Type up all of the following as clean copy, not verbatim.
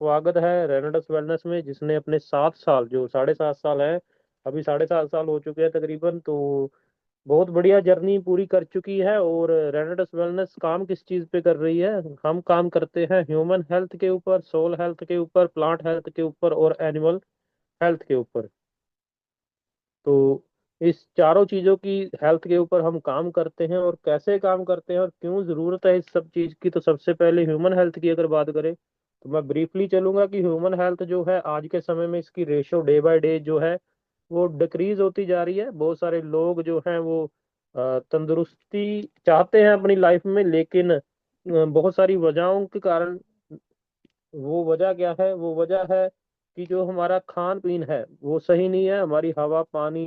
स्वागत है रेनाडस वेलनेस में, जिसने अपने 7 साल, जो 7.5 साल है, अभी 7.5 साल हो चुके हैं तकरीबन। तो बहुत बढ़िया जर्नी पूरी कर चुकी है। और रेनाडस वेलनेस काम किस चीज़ पे कर रही है? हम काम करते हैं ह्यूमन हेल्थ के ऊपर, सोल हेल्थ के ऊपर, प्लांट हेल्थ के ऊपर और एनिमल हेल्थ के ऊपर। तो इस चारों चीजों की हेल्थ के ऊपर हम काम करते हैं। और कैसे काम करते हैं और क्यों जरूरत है इस सब चीज की, तो सबसे पहले ह्यूमन हेल्थ की अगर बात करें तो मैं ब्रीफली चलूंगा कि ह्यूमन हेल्थ जो है आज के समय में इसकी रेशो डे बाय डे जो है वो डिक्रीज होती जा रही है। बहुत सारे लोग जो हैं वो तंदुरुस्ती चाहते हैं अपनी लाइफ में, लेकिन बहुत सारी वजहों के कारण। वो वजह क्या है? वो वजह है कि जो हमारा खान पीन है वो सही नहीं है। हमारी हवा, पानी,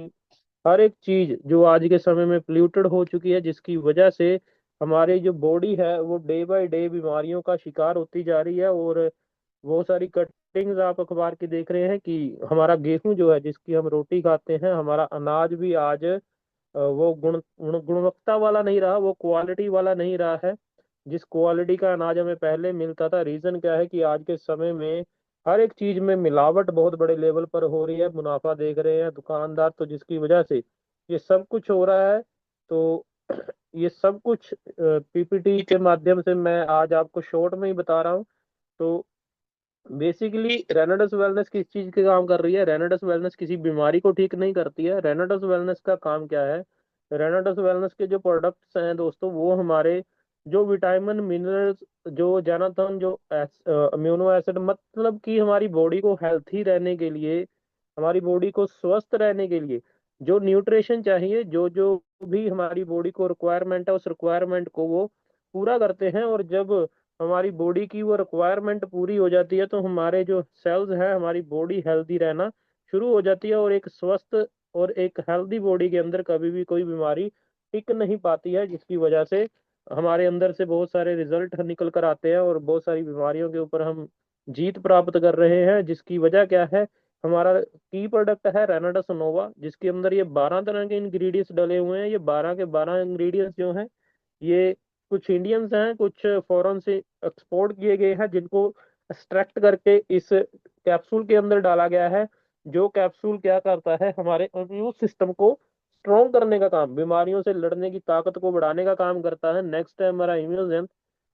हर एक चीज जो आज के समय में पोल्यूटेड हो चुकी है, जिसकी वजह से हमारी जो बॉडी है वो डे बाय डे बीमारियों का शिकार होती जा रही है। और बहुत सारी कटिंग्स आप अखबार की देख रहे हैं कि हमारा गेहूं जो है, जिसकी हम रोटी खाते हैं, हमारा अनाज भी आज वो गुणवत्ता वाला नहीं रहा, वो क्वालिटी वाला नहीं रहा है जिस क्वालिटी का अनाज हमें पहले मिलता था। रीजन क्या है कि आज के समय में हर एक चीज में मिलावट बहुत बड़े लेवल पर हो रही है, मुनाफा देख रहे हैं दुकानदार, तो जिसकी वजह से ये सब कुछ हो रहा है। तो ये सब कुछ पीपीटी के माध्यम से मैं आज आपको शॉर्ट में ही बता रहा हूँ। तो बेसिकली रेनाडस वेलनेस किस चीज के काम कर रही है? रेनाडस वेलनेस किसी बीमारी को ठीक नहीं करती है। रेनाडस वेलनेस का काम क्या है? रेनाडस वेलनेस के जो प्रोडक्ट्स हैं दोस्तों, वो हमारे जो विटामिन, मिनरल्स, जो ज्यादातर जो अम्यूनो एसिड, मतलब कि हमारी बॉडी को हेल्थी रहने के लिए, हमारी बॉडी को स्वस्थ रहने के लिए जो न्यूट्रिशन चाहिए, जो जो भी हमारी बॉडी को रिक्वायरमेंट है, उस रिक्वायरमेंट को वो पूरा करते हैं। और जब हमारी बॉडी की वो रिक्वायरमेंट पूरी हो जाती है तो हमारे जो सेल्स हैं, हमारी बॉडी हेल्दी रहना शुरू हो जाती है। और एक स्वस्थ और एक हेल्दी बॉडी के अंदर कभी भी कोई बीमारी टिक नहीं पाती है, जिसकी वजह से हमारे अंदर से बहुत सारे रिजल्ट निकल कर आते हैं और बहुत सारी बीमारियों के ऊपर हम जीत प्राप्त कर रहे हैं। जिसकी वजह क्या है? हमारा की प्रोडक्ट है रेनाडस नोवा, जिसके अंदर ये 12 तरह के इंग्रेडिएंट्स डले हुए हैं। ये 12 के 12 इंग्रेडिएंट्स जो हैं, ये कुछ इंडियंस हैं, कुछ फॉरेन से एक्सपोर्ट किए गए हैं, जिनको एक्सट्रैक्ट करके इस कैप्सूल के अंदर डाला गया है। जो कैप्सूल क्या करता है? हमारे इम्यून सिस्टम को स्ट्रॉन्ग करने का काम, बीमारियों से लड़ने की ताकत को बढ़ाने का काम करता है। नेक्स्ट है हमारा इम्यूजेंट।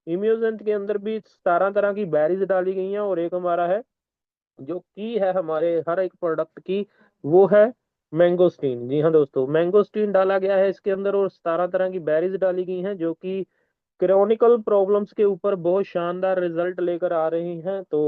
इम्यूजेंट के अंदर भी 17 तरह की बैरीज डाली गई हैं। और एक हमारा है जो की है हमारे हर एक प्रोडक्ट की, वो है मैंगोस्टीन। जी हाँ दोस्तों, मैंगोस्टीन डाला गया है इसके अंदर और 17 तरह की बैरीज डाली गई हैं, जो कि क्रॉनिकल प्रॉब्लम्स के ऊपर बहुत शानदार रिजल्ट लेकर आ रही हैं। तो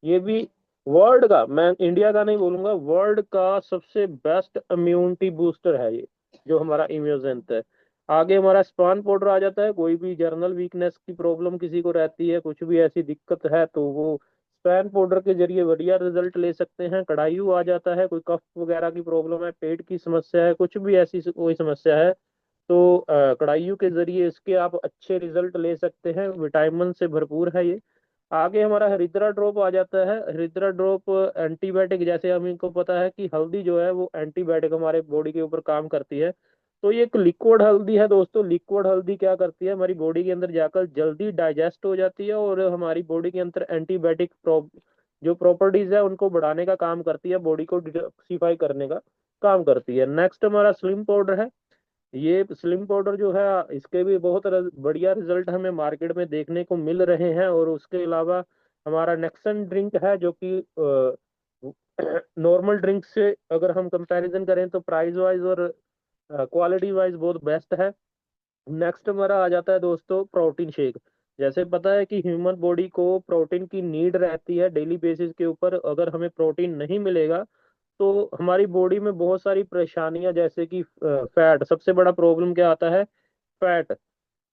ये भी वर्ल्ड का, मैं इंडिया का नहीं बोलूंगा, वर्ल्ड का सबसे बेस्ट इम्यूनिटी बूस्टर है ये, जो हमारा इम्यूजेंट है। आगे हमारा स्पान पाउडर आ जाता है। कोई भी जर्नल वीकनेस की प्रॉब्लम किसी को रहती है, कुछ भी ऐसी दिक्कत है, तो वो स्पैन पाउडर के जरिए बढ़िया रिजल्ट ले सकते हैं। कड़ायू आ जाता है, कोई कफ वगैरह की प्रॉब्लम है, पेट की समस्या है, कुछ भी ऐसी कोई समस्या है, तो कड़ाइयों के जरिए इसके आप अच्छे रिजल्ट ले सकते हैं। विटामिन से भरपूर है ये। आगे हमारा हरिद्रा ड्रॉप आ जाता है। हरिद्रा ड्रॉप एंटीबायोटिक, जैसे हम इनको पता है कि हल्दी जो है वो एंटीबायोटिक हमारे बॉडी के ऊपर काम करती है। तो ये एक लिक्विड हल्दी है दोस्तों। लिक्विड हल्दी क्या करती है? हमारी बॉडी के अंदर जाकर जल्दी डाइजेस्ट हो जाती है और हमारी बॉडी के अंदर एंटीबायोटिक जो प्रॉपर्टीज है उनको बढ़ाने का काम करती है, बॉडी को डिटॉक्सिफाई करने का काम करती है। नेक्स्ट हमारा स्लिम पाउडर है। ये स्लिम पाउडर जो है, इसके भी बहुत बढ़िया रिजल्ट हमें मार्केट में देखने को मिल रहे हैं। और उसके अलावा हमारा नेक्सन ड्रिंक है, जो कि नॉर्मल ड्रिंक से अगर हम कंपैरिजन करें तो प्राइस वाइज और क्वालिटी वाइज बहुत बेस्ट है। नेक्स्ट हमारा आ जाता है दोस्तों प्रोटीन शेक। जैसे पता है कि ह्यूमन बॉडी को प्रोटीन की नीड रहती है डेली बेसिस के ऊपर। अगर हमें प्रोटीन नहीं मिलेगा तो हमारी बॉडी में बहुत सारी परेशानियां, जैसे कि फैट, सबसे बड़ा प्रॉब्लम क्या आता है? फैट,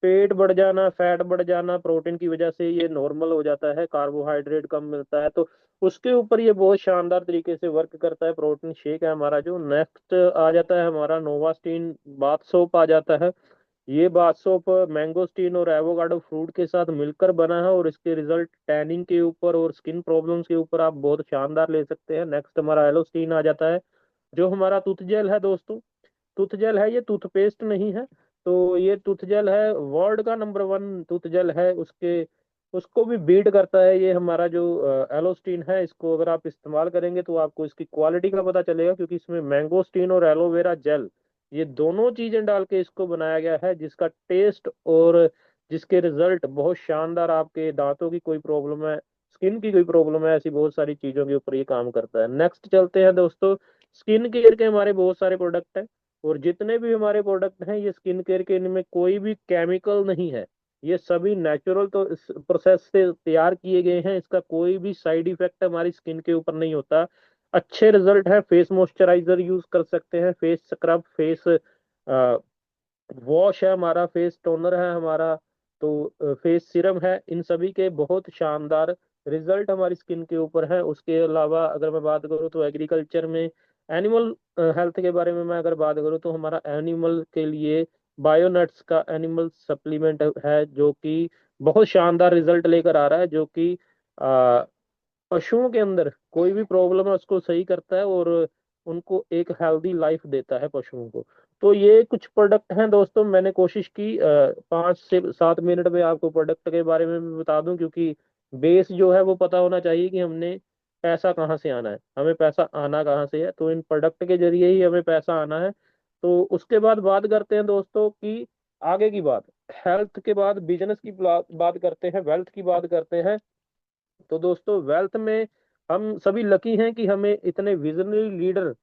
पेट बढ़ जाना, फैट बढ़ जाना प्रोटीन की वजह से, ये नॉर्मल हो जाता है। कार्बोहाइड्रेट कम मिलता है, तो उसके ऊपर ये बहुत शानदार तरीके से वर्क करता है। प्रोटीन शेक है हमारा। जो नेक्स्ट आ जाता है हमारा नोवास्टीन बाथ सोप आ जाता है। ये बाथ सोप मैंगोस्टीन और एवोकाडो फ्रूट के साथ मिलकर बना है और इसके रिजल्ट टैनिंग के ऊपर और स्किन प्रॉब्लम्स के ऊपर आप बहुत शानदार ले सकते हैं। नेक्स्ट हमारा एलोस्टीन आ जाता है, जो हमारा टूथ जेल है दोस्तों। टूथ जेल है, ये टूथपेस्ट नहीं है। तो ये टूथ जेल है, वर्ल्ड का नंबर 1 टूथ जेल है। उसके उसको भी बीट करता है। ये हमारा जो एलोस्टीन है, इसको अगर आप इस्तेमाल करेंगे तो आपको इसकी क्वालिटी का पता चलेगा, क्योंकि इसमें मैंगोस्टीन और एलोवेरा जेल, ये दोनों चीजें डाल के इसको बनाया गया है, जिसका टेस्ट और जिसके रिजल्ट बहुत शानदार, आपके दांतों की कोई प्रॉब्लम है, स्किन की कोई प्रॉब्लम है, ऐसी बहुत सारी चीजों के ऊपर ये काम करता है। नेक्स्ट चलते हैं दोस्तों, स्किन केयर के हमारे बहुत सारे प्रोडक्ट हैं, और जितने भी हमारे प्रोडक्ट हैं ये स्किन केयर के, इनमें कोई भी केमिकल नहीं है, ये सभी नेचुरल तो इस प्रोसेस से तैयार किए गए हैं, इसका कोई भी साइड इफेक्ट हमारी स्किन के ऊपर नहीं होता। अच्छे रिजल्ट है। फेस मॉइस्चराइजर यूज कर सकते हैं, फेस स्क्रब, फेस वॉश है हमारा, फेस टोनर है हमारा, तो फेस सीरम है, इन सभी के बहुत शानदार रिजल्ट हमारी स्किन के ऊपर है। उसके अलावा अगर मैं बात करूँ तो एग्रीकल्चर में एनिमल हेल्थ के बारे में मैं अगर बात करूँ तो हमारा एनिमल के लिए बायोनट्स का एनिमल सप्लीमेंट है, जो कि बहुत शानदार रिजल्ट लेकर आ रहा है, जो कि पशुओं के अंदर कोई भी प्रॉब्लम है उसको सही करता है, और उनको एक हेल्दी लाइफ देता है पशुओं को। तो ये कुछ प्रोडक्ट हैं दोस्तों, मैंने कोशिश की 5 से 7 मिनट में आपको प्रोडक्ट के बारे में भी बता दूं, क्योंकि बेस जो है वो पता होना चाहिए कि हमने पैसा कहाँ से आना है, हमें पैसा आना कहाँ से है, तो इन प्रोडक्ट के जरिए ही हमें पैसा आना है। तो उसके बाद बात करते हैं दोस्तों कि आगे की बात, हेल्थ के बाद बिजनेस की बात करते हैं, वेल्थ की बात करते हैं। तो दोस्तों वेल्थ में हम सभी लकी हैं कि हमें इतने विजनरी लीडर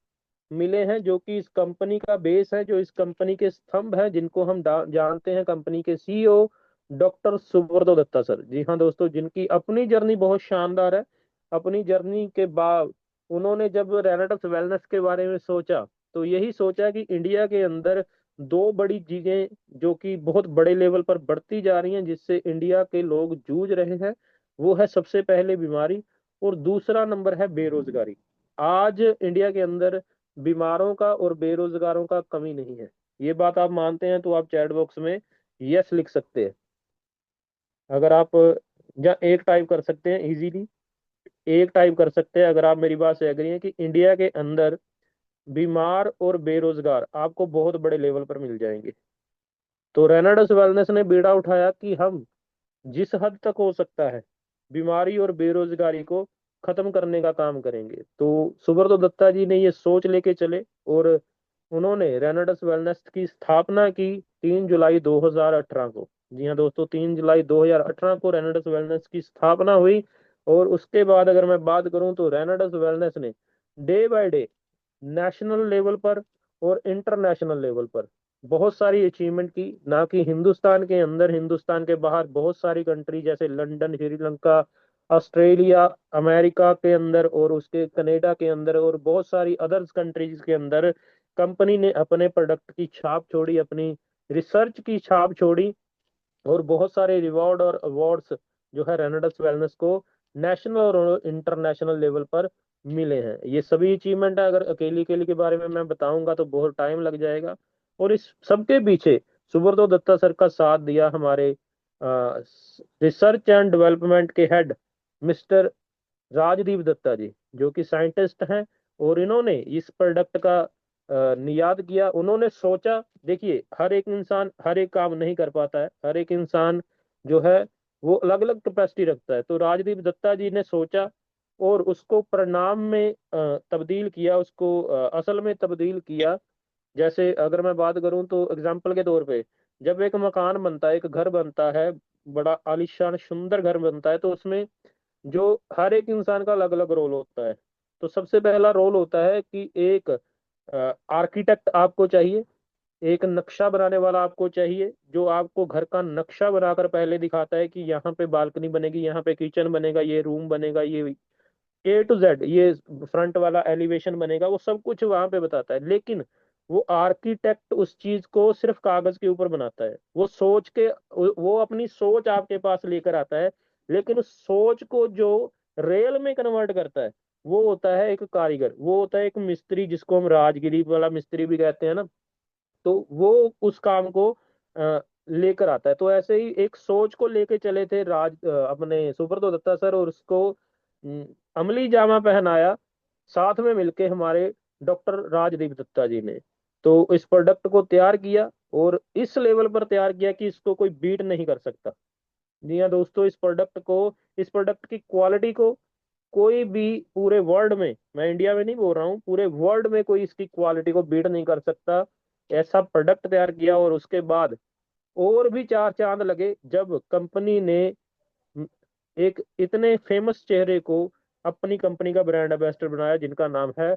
मिले हैं, जो कि इस कंपनी का बेस है, जो इस कंपनी के स्तंभ हैं, जिनको हम जानते हैं, कंपनी के CEO doctor Subrato Datta sir. जी हाँ दोस्तों, जिनकी अपनी जर्नी बहुत शानदार है। अपनी जर्नी के बाद उन्होंने जब रेनेटस वेलनेस के बारे में सोचा, तो यही सोचा कि इंडिया के अंदर दो बड़ी चीजें जो कि बहुत बड़े लेवल पर बढ़ती जा रही हैं, जिससे इंडिया के लोग जूझ रहे हैं, वो है सबसे पहले बीमारी, और दूसरा नंबर है बेरोजगारी। आज इंडिया के अंदर बीमारों का और बेरोजगारों का कमी नहीं है। ये बात आप मानते हैं तो आप चैट बॉक्स में यस लिख सकते हैं। अगर आप, या एक टाइप कर सकते हैं इजीली, एक टाइप कर सकते हैं अगर आप मेरी बात से एग्री हैं कि इंडिया के अंदर बीमार और बेरोजगार आपको बहुत बड़े लेवल पर मिल जाएंगे। तो रेनाडस वेलनेस ने बीड़ा उठाया कि हम जिस हद तक हो सकता है बीमारी और बेरोजगारी को खत्म करने का काम करेंगे। तो सुब्रतो दत्ता जी ने ये सोच लेके चले, और उन्होंने रेनाडस वेलनेस की स्थापना की 3 जुलाई 2018 को। जी हाँ दोस्तों, 3 जुलाई 2018 को रेनाडस वेलनेस की स्थापना हुई। और उसके बाद अगर मैं बात करूं तो रेनाडस वेलनेस ने day by day national level पर और इंटरनेशनल लेवल पर बहुत सारी अचीवमेंट की, ना कि हिंदुस्तान के अंदर, हिंदुस्तान के बाहर बहुत सारी कंट्री जैसे लंदन, श्रीलंका, ऑस्ट्रेलिया, अमेरिका के अंदर, और उसके कनाडा के अंदर, और बहुत सारी अदर्स कंट्रीज के अंदर कंपनी ने अपने प्रोडक्ट की छाप छोड़ी, अपनी रिसर्च की छाप छोड़ी, और बहुत सारे रिवॉर्ड और अवार्ड्स जो है रेनाडस वेलनेस को नेशनल और इंटरनेशनल लेवल पर मिले हैं। ये सभी अचीवमेंट है, अगर अकेली अकेली के बारे में मैं बताऊंगा तो बहुत टाइम लग जाएगा। और इस सबके पीछे सुब्रतो दत्ता सर का साथ दिया हमारे रिसर्च एंड डेवलपमेंट के हेड मिस्टर राजदीप दत्ता जी, जो कि साइंटिस्ट हैं। और इन्होंने इस प्रोडक्ट का नियाद किया, उन्होंने सोचा, देखिए हर एक इंसान हर एक काम नहीं कर पाता है, हर एक इंसान जो है वो अलग अलग कैपेसिटी रखता है। तो राजदीप दत्ता जी ने सोचा और उसको परिणाम में तब्दील किया, उसको असल में तब्दील किया। जैसे अगर मैं बात करूं तो एग्जाम्पल के तौर पे, जब एक मकान बनता है, एक घर बनता है, बड़ा आलीशान सुंदर घर बनता है, तो उसमें जो हर एक इंसान का अलग अलग रोल होता है। तो सबसे पहला रोल होता है कि एक आर्किटेक्ट आपको चाहिए, एक नक्शा बनाने वाला आपको चाहिए, जो आपको घर का नक्शा बनाकर पहले दिखाता है कि यहाँ पे बालकनी बनेगी, यहाँ पे किचन बनेगा, ये रूम बनेगा, ये A to Z, ये फ्रंट वाला एलिवेशन बनेगा, वो सब कुछ वहां पे बताता है। लेकिन वो आर्किटेक्ट उस चीज को सिर्फ कागज के ऊपर बनाता है, वो सोच के, वो अपनी सोच आपके पास लेकर आता है, लेकिन उस सोच को जो रेल में कन्वर्ट करता है वो होता है एक कारीगर, वो होता है एक मिस्त्री, जिसको हम राजगिरी वाला मिस्त्री भी कहते हैं ना। तो वो उस काम को लेकर आता है। तो ऐसे ही एक सोच को लेके चले थे अपने सुब्रतो दत्ता सर, और उसको अमली जामा पहनाया साथ में मिलके हमारे डॉक्टर राजदीप दत्ता जी ने। तो इस प्रोडक्ट को तैयार किया, और इस लेवल पर तैयार किया कि इसको कोई बीट नहीं कर सकता। जी हाँ दोस्तों, इस प्रोडक्ट की क्वालिटी को कोई भी पूरे वर्ल्ड में, मैं इंडिया में नहीं बोल रहा हूँ, पूरे वर्ल्ड में कोई इसकी क्वालिटी को बीट नहीं कर सकता। ऐसा प्रोडक्ट तैयार किया और उसके बाद और भी चार चांद लगे जब कंपनी ने एक इतने फेमस चेहरे को अपनी कंपनी का ब्रांड एम्बेसडर बनाया, जिनका नाम है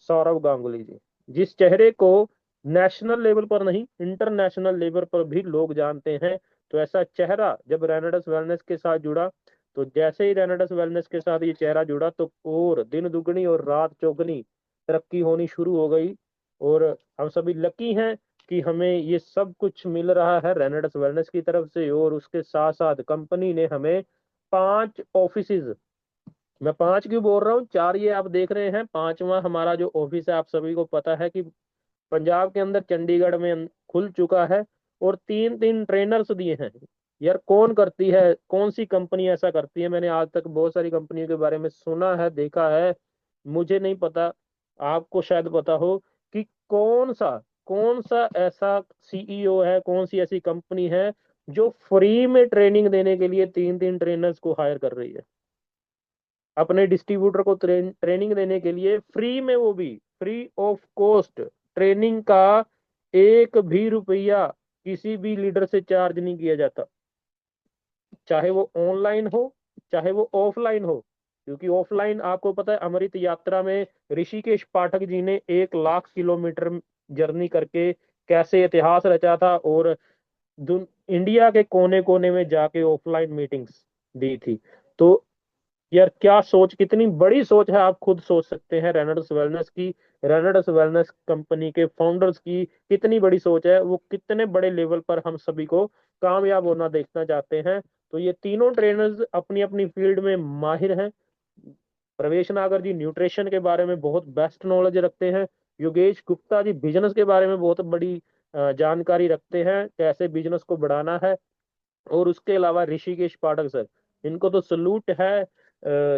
सौरव गांगुली जी। जिस चेहरे को नेशनल लेवल पर नहीं, इंटरनेशनल लेवल पर भी लोग जानते हैं। तो ऐसा चेहरा जब रेनेडस वेलनेस के साथ जुड़ा, तो जैसे ही रेनेडस वेलनेस के साथ ये चेहरा जुड़ा, तो और दिन दुगनी और रात चौगनी तरक्की होनी शुरू हो गई। और हम सभी लकी हैं कि हमें ये सब कुछ मिल रहा है रेनेडस वेलनेस की तरफ से। और उसके साथ साथ कंपनी ने हमें 5 ऑफिसेज, मैं 5 क्यों बोल रहा हूँ, 4 ये आप देख रहे हैं, 5वां हमारा जो ऑफिस है, आप सभी को पता है कि पंजाब के अंदर चंडीगढ़ में खुल चुका है। और 3 3 ट्रेनर्स दिए हैं। यार कौन करती है, कौन सी कंपनी ऐसा करती है? मैंने आज तक बहुत सारी कंपनियों के बारे में सुना है, देखा है, मुझे नहीं पता, आपको शायद पता हो कि कौन सा ऐसा सीईओ है, कौन सी ऐसी कंपनी है जो फ्री में ट्रेनिंग देने के लिए 3 3 ट्रेनर्स को हायर कर रही है, अपने डिस्ट्रीब्यूटर को ट्रेनिंग देने के लिए फ्री में, वो भी फ्री ऑफ कॉस्ट ट्रेनिंग का। एक भी रुपया किसी भी लीडर से चार्ज नहीं किया जाता, चाहे वो ऑनलाइन हो, चाहे वो ऑफलाइन हो। क्योंकि ऑफलाइन आपको पता है, अमृत यात्रा में ऋषिकेश पाठक जी ने 1 लाख किलोमीटर जर्नी करके कैसे इतिहास रचा था, और इंडिया के कोने कोने में जाके ऑफलाइन मीटिंग्स दी थी। तो यार क्या सोच, कितनी बड़ी सोच है, आप खुद सोच सकते हैं रेनल्ड्स वेलनेस की, रेनल्ड्स वेलनेस कंपनी के फाउंडर्स की कितनी बड़ी सोच है, वो कितने बड़े लेवल पर हम सभी को कामयाब होना देखना चाहते हैं। तो ये तीनों ट्रेनर्स अपनी अपनी फील्ड में माहिर हैं। प्रवेश नागर जी न्यूट्रिशन के बारे में बहुत बेस्ट नॉलेज रखते हैं। योगेश गुप्ता जी बिजनेस के बारे में बहुत बड़ी जानकारी रखते हैं, कैसे बिजनेस को बढ़ाना है। और उसके अलावा ऋषिकेश पाठक सर, इनको तो सलूट है।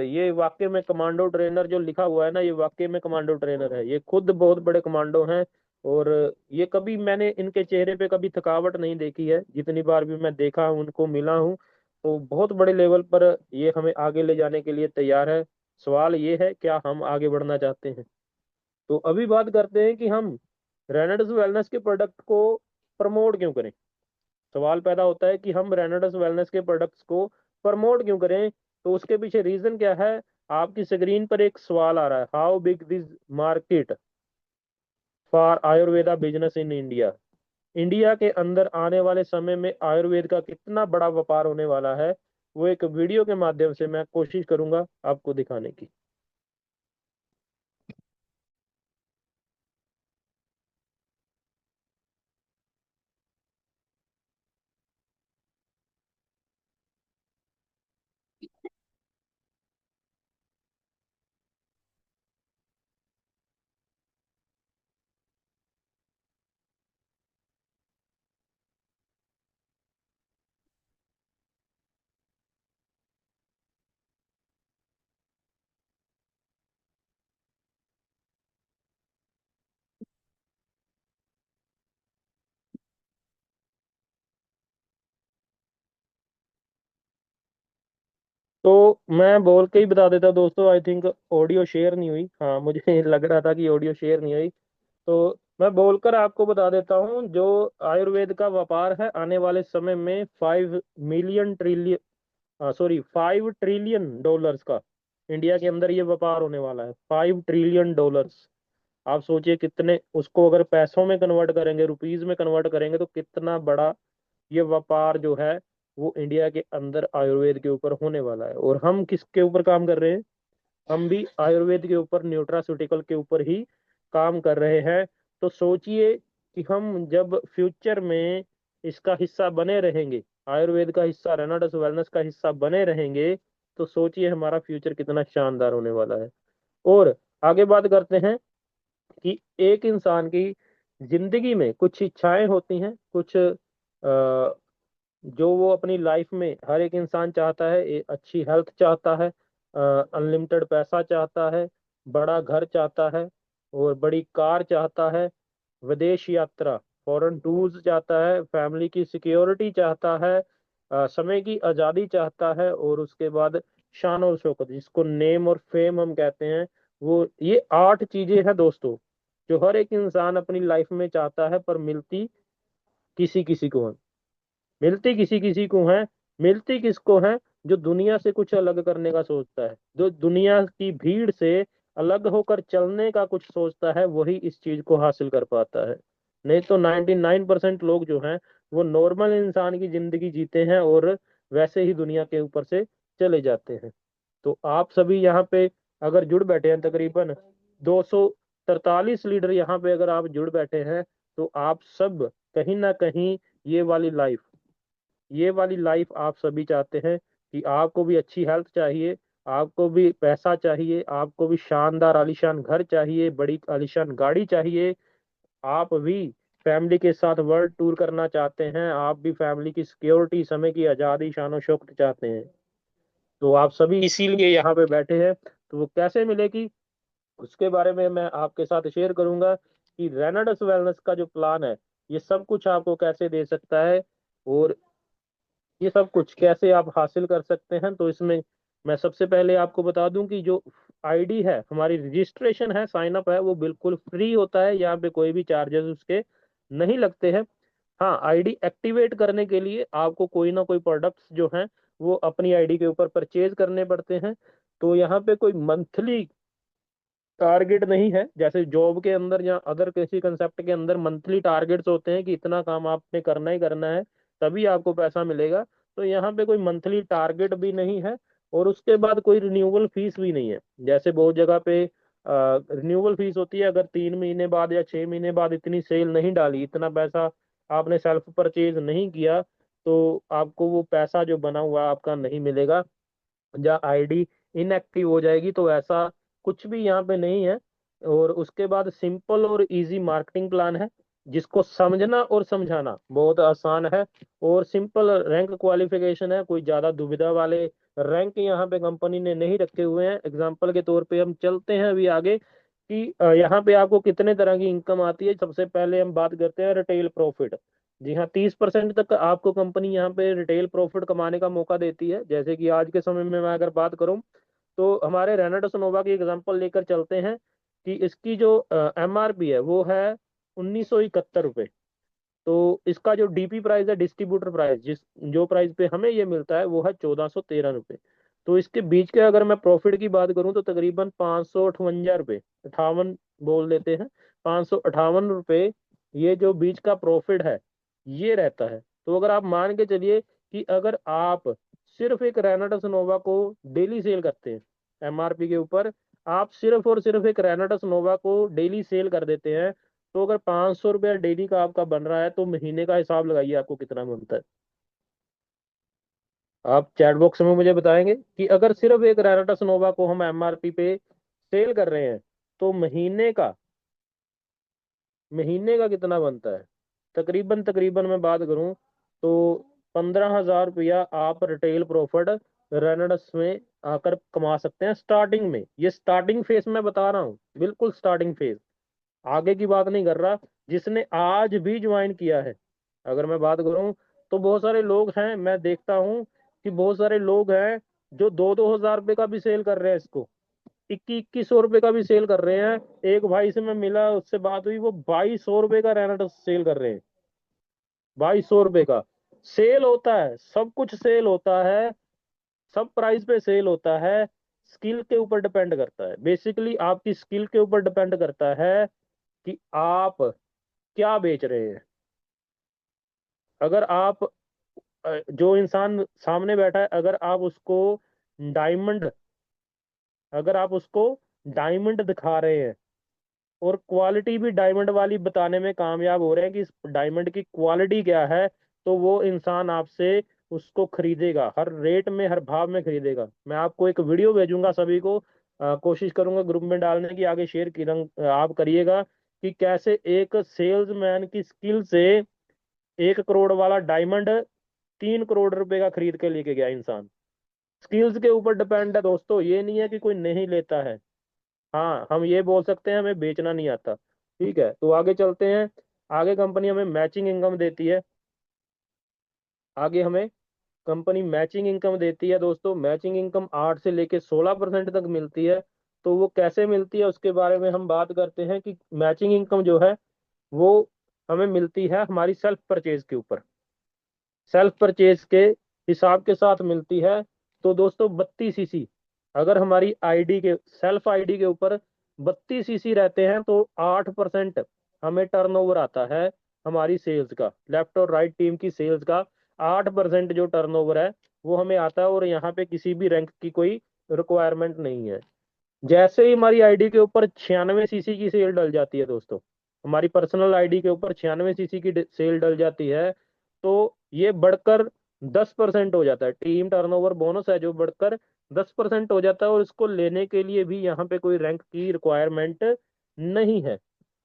ये वाकई में कमांडो ट्रेनर जो लिखा हुआ है ना, ये वाकई में कमांडो ट्रेनर है, ये खुद बहुत बड़े कमांडो हैं। और ये कभी मैंने इनके चेहरे पे कभी थकावट नहीं देखी है, जितनी बार भी मैं देखा हूं, उनको मिला हूं, तो बहुत बड़े लेवल पर ये हमें आगे ले जाने के लिए तैयार है। सवाल ये है, क्या हम आगे बढ़ना चाहते हैं? तो अभी बात करते हैं कि हम रेनेड्स वेलनेस के प्रोडक्ट को प्रमोट क्यों करें। सवाल पैदा होता है कि हम रेनेडस वेलनेस के प्रोडक्ट्स को प्रमोट क्यों करें, तो उसके पीछे रीजन क्या है? आपकी स्क्रीन पर एक सवाल आ रहा है, how big this market for Ayurveda business in India. India के अंदर आने वाले समय में आयुर्वेद का कितना बड़ा व्यापार होने वाला है, वो एक वीडियो के माध्यम से मैं कोशिश करूंगा आपको दिखाने की। तो मैं बोल के ही बता देता दोस्तों, आई थिंक ऑडियो शेयर नहीं हुई, हाँ मुझे लग रहा था कि ऑडियो शेयर नहीं हुई। तो मैं बोलकर आपको बता देता हूँ, जो आयुर्वेद का व्यापार है आने वाले समय में 5 ट्रिलियन डॉलर्स का इंडिया के अंदर ये व्यापार होने वाला है। $5 ट्रिलियन। आप सोचिए कितने, उसको अगर पैसों में कन्वर्ट करेंगे, रुपीज में कन्वर्ट करेंगे, तो कितना बड़ा ये व्यापार जो है वो इंडिया के अंदर आयुर्वेद के ऊपर होने वाला है। और हम किसके ऊपर काम कर रहे हैं? हम भी आयुर्वेद के ऊपर, न्यूट्रास्यूटिकल के ऊपर ही काम कर रहे हैं। तो सोचिए कि हम जब फ्यूचर में इसका हिस्सा बने रहेंगे, आयुर्वेद का हिस्सा, रेनाडस वेलनेस का हिस्सा बने रहेंगे, तो सोचिए हमारा फ्यूचर कितना शानदार होने वाला है। और आगे बात करते हैं कि एक इंसान की जिंदगी में कुछ इच्छाएं होती हैं, कुछ जो वो अपनी लाइफ में, हर एक इंसान चाहता है, एक अच्छी हेल्थ चाहता है, अनलिमिटेड पैसा चाहता है, बड़ा घर चाहता है, और बड़ी कार चाहता है, विदेश यात्रा, फॉरेन टूर्स चाहता है, फैमिली की सिक्योरिटी चाहता है, समय की आजादी चाहता है, और उसके बाद शान और शौकत, जिसको नेम और फेम हम कहते हैं, वो ये 8 चीजें हैं दोस्तों, जो हर एक इंसान अपनी लाइफ में चाहता है, पर मिलती किसी किसी को है। मिलती किसी किसी को है। मिलती किसको है? जो दुनिया से कुछ अलग करने का सोचता है, जो दुनिया की भीड़ से अलग होकर चलने का कुछ सोचता है, वही इस चीज को हासिल कर पाता है। नहीं तो 99% लोग जो हैं, वो नॉर्मल इंसान की जिंदगी जीते हैं और वैसे ही दुनिया के ऊपर से चले जाते हैं। तो आप सभी यहाँ पे अगर जुड़ बैठे हैं, तकरीबन 243 लीडर यहाँ पे अगर आप जुड़ बैठे हैं, तो आप सब कहीं ना कहीं ये वाली लाइफ ये वाली लाइफ आप सभी चाहते हैं, कि आपको भी अच्छी हेल्थ चाहिए, आपको भी पैसा चाहिए, आपको भी शानदार आलीशान घर चाहिए, बड़ी आलीशान गाड़ी चाहिए, आप भी फैमिली के साथ वर्ल्ड टूर करना चाहते हैं, आप भी फैमिली की सिक्योरिटी, समय की आज़ादी, शान शौकत चाहते हैं। तो आप सभी इसीलिए यहाँ पे बैठे हैं। तो वो कैसे मिलेगी, उसके बारे में मैं आपके साथ शेयर करूंगा, कि रेनाडस वेलनेस का जो प्लान है, ये सब कुछ आपको कैसे दे सकता है, और ये सब कुछ कैसे आप हासिल कर सकते हैं। तो इसमें मैं सबसे पहले आपको बता दूं कि जो आईडी है, हमारी रजिस्ट्रेशन है, साइन अप है, वो बिल्कुल फ्री होता है। यहाँ पे कोई भी चार्जेस उसके नहीं लगते हैं। हाँ, आईडी एक्टिवेट करने के लिए आपको कोई ना कोई प्रोडक्ट्स जो हैं, वो अपनी आईडी के ऊपर परचेज करने पड़ते हैं। तो यहाँ पे कोई मंथली टारगेट नहीं है, जैसे जॉब के अंदर या अदर किसी कंसेप्ट के अंदर मंथली टारगेट्स होते हैं कि इतना काम आपने करना ही करना है, तभी आपको पैसा मिलेगा। तो यहाँ पे कोई मंथली टारगेट भी नहीं है, और उसके बाद कोई रिन्यूअल फीस भी नहीं है। जैसे बहुत जगह पे रिन्यूअल फीस होती है, अगर 3 महीने बाद या 6 महीने बाद इतनी सेल नहीं डाली, इतना पैसा आपने सेल्फ परचेज नहीं किया, तो आपको वो पैसा जो बना हुआ आपका नहीं मिलेगा, या आईडी इनएक्टिव हो जाएगी। तो ऐसा कुछ भी यहाँ पे नहीं है। और उसके बाद सिंपल और इजी मार्केटिंग प्लान है, जिसको समझना और समझाना बहुत आसान है। और सिंपल रैंक क्वालिफिकेशन है, कोई ज्यादा दुविधा वाले रैंक यहाँ पे कंपनी ने नहीं रखे हुए हैं। एग्जाम्पल के तौर पे हम चलते हैं अभी आगे, कि यहाँ पे आपको कितने तरह की इनकम आती है। सबसे पहले हम बात करते हैं रिटेल प्रॉफिट। जी हाँ, 30% तक आपको कंपनी यहाँ पे रिटेल प्रॉफिट कमाने का मौका देती है। जैसे कि आज के समय में मैं अगर बात करूँ, तो हमारे रेनाल्डो सोनोवा की एग्जांपल लेकर चलते हैं, कि इसकी जो एमआरपी है वो है 1971 रुपये। तो इसका जो डीपी प्राइस है, डिस्ट्रीब्यूटर प्राइस, जिस जो प्राइस पे हमें ये मिलता है, वो है 1413 रुपये। तो इसके बीच के अगर मैं प्रॉफिट की बात करूं, तो तकरीबन 558 रुपये, 58 बोल देते हैं, 558 रुपये, ये जो बीच का प्रॉफिट है, ये रहता है। तो अगर आप मान के चलिए कि अगर आप सिर्फ एक रेनाटा नोवा को डेली सेल करते हैं एमआरपी के ऊपर, आप सिर्फ और सिर्फ एक रेनाटा नोवा को डेली सेल कर देते हैं, तो अगर 500 रुपया डेली का आपका बन रहा है, तो महीने का हिसाब लगाइए आपको कितना बनता है। आप चैट बॉक्स में मुझे बताएंगे कि अगर सिर्फ एक रेनाटा नोवा को हम एमआरपी पे सेल कर रहे हैं, तो महीने का कितना बनता है। तकरीबन तकरीबन मैं बात करूं, तो 15,000 रुपया आप रिटेल प्रॉफिट रेनाडस में आकर कमा सकते हैं स्टार्टिंग में। ये स्टार्टिंग फेस में बता रहा हूँ, बिल्कुल स्टार्टिंग फेस, आगे की बात नहीं कर रहा। जिसने आज भी ज्वाइन किया है, अगर मैं बात करूं, तो बहुत सारे लोग हैं, मैं देखता हूं कि बहुत सारे लोग हैं जो 2-2 हजार रुपये का भी सेल कर रहे हैं इसको, 21-21 सौ रुपये का भी सेल कर रहे हैं। एक भाई से मैं मिला, उससे बात हुई, वो 2200 रुपये का रेनाल्टो सेल कर रहे हैं। 2200 रुपये का सेल होता है, सब कुछ सेल होता है, सब प्राइस पे सेल होता है। स्किल के ऊपर डिपेंड करता है, बेसिकली आपकी स्किल के ऊपर डिपेंड करता है कि आप क्या बेच रहे हैं। अगर आप जो इंसान सामने बैठा है, डायमंड अगर आप उसको डायमंड दिखा रहे हैं, और क्वालिटी भी डायमंड वाली बताने में कामयाब हो रहे हैं कि इस डायमंड की क्वालिटी क्या है, तो वो इंसान आपसे उसको खरीदेगा, हर रेट में, हर भाव में खरीदेगा। मैं आपको एक वीडियो भेजूंगा, सभी को कोशिश करूंगा ग्रुप में डालने की, आगे शेयर की आप करिएगा, कि कैसे एक सेल्समैन की स्किल से 1 करोड़ वाला डायमंड 3 करोड़ रुपए का खरीद के लेके गया इंसान। स्किल्स के ऊपर डिपेंड है दोस्तों, ये नहीं है कि कोई नहीं लेता है। हाँ, हम ये बोल सकते हैं हमें बेचना नहीं आता। ठीक है, तो आगे चलते हैं। आगे कंपनी हमें मैचिंग इनकम देती है, आगे हमें कंपनी मैचिंग इनकम देती है दोस्तों। मैचिंग इनकम 8 से लेके 16% तक मिलती है। तो वो कैसे मिलती है उसके बारे में हम बात करते हैं कि मैचिंग इनकम जो है वो हमें मिलती है हमारी सेल्फ परचेज के ऊपर। सेल्फ परचेज के हिसाब के साथ मिलती है। तो दोस्तों 32 सीसी अगर हमारी आईडी के सेल्फ आईडी के ऊपर 32 सीसी रहते हैं तो 8% हमें टर्नओवर आता है हमारी सेल्स का। लेफ्ट और राइट टीम की सेल्स का 8% जो टर्नओवर है वो हमें आता है। और यहाँ पे किसी भी रैंक की कोई रिक्वायरमेंट नहीं है। जैसे ही हमारी आईडी के ऊपर 96 सीसी की सेल डल जाती है दोस्तों, हमारी पर्सनल आईडी के ऊपर 96 सीसी की सेल डल जाती है, तो ये बढ़कर 10% हो जाता है। टीम टर्नओवर बोनस है जो बढ़कर 10% हो जाता है। और इसको लेने के लिए भी यहाँ पे कोई रैंक की रिक्वायरमेंट नहीं है।